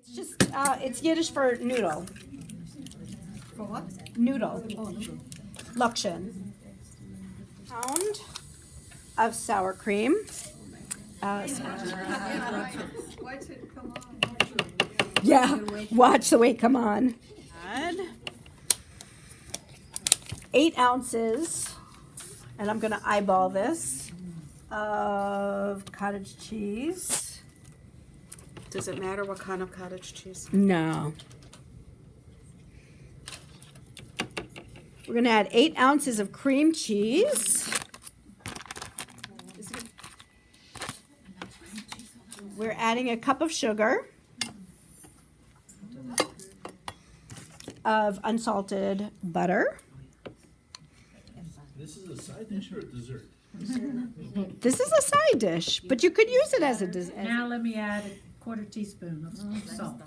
It's just, it's Yiddish for noodle. For what? Noodle. Oh, noodle. Lukshin. Pound of sour cream. Watch it come on. Yeah, watch the weight come on. Add 8 ounces, and I'm gonna eyeball this, of cottage cheese. Does it matter what kind of cottage cheese? No. We're gonna add 8 ounces of cream cheese. We're adding a cup of sugar, of unsalted butter. This is a side dish or a dessert? This is a side dish, but you could use it as a dessert. Now let me add a quarter teaspoon of salt.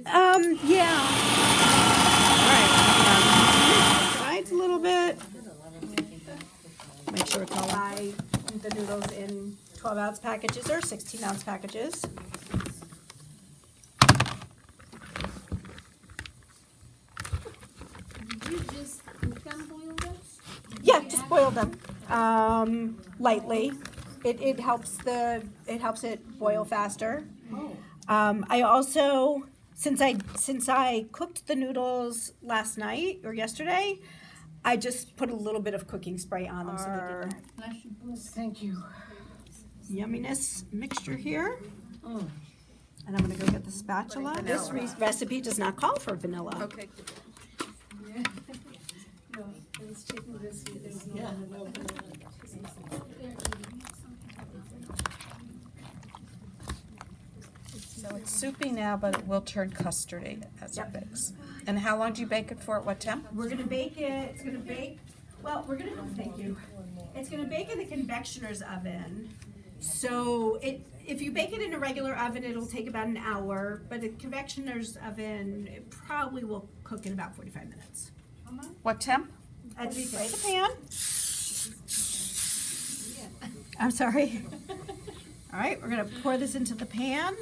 Yeah. All right. Sides a little bit. Make sure it's all right. The noodles in 12-ounce packages or 16-ounce packages. Did you just cook them, boil them? Yeah, just boil them lightly. It helps it boil faster. I also, since I cooked the noodles last night or yesterday, I just put a little bit of cooking spray on them so they didn't. Thank you. Yumminess mixture here. And I'm gonna go get the spatula. This recipe does not call for vanilla. Okay. So it's soupy now, but it will turn custardy as it bakes. And how long do you bake it for? At what temp? We're gonna bake it, it's gonna bake, well, we're gonna, thank you. It's gonna bake in the convectioner's oven. So if you bake it in a regular oven, it'll take about an hour, but the convectioner's oven, it probably will cook in about 45 minutes. What temp? I'd spray the pan. I'm sorry. All right, we're gonna pour this into the pan.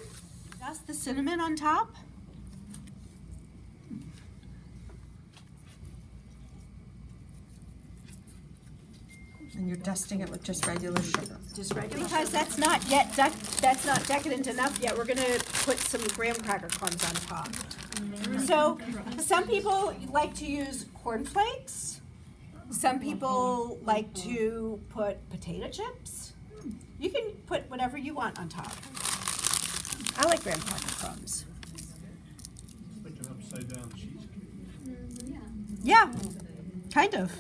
Dust the cinnamon on top. And you're dusting it with just regular sugar. Just regular. Because that's not yet that's not decadent enough yet. We're gonna put some graham cracker crumbs on top. So some people like to use cornflakes. Some people like to put potato chips. You can put whatever you want on top. I like graham cracker crumbs. It's like an upside down cheesecake. Yeah, kind of.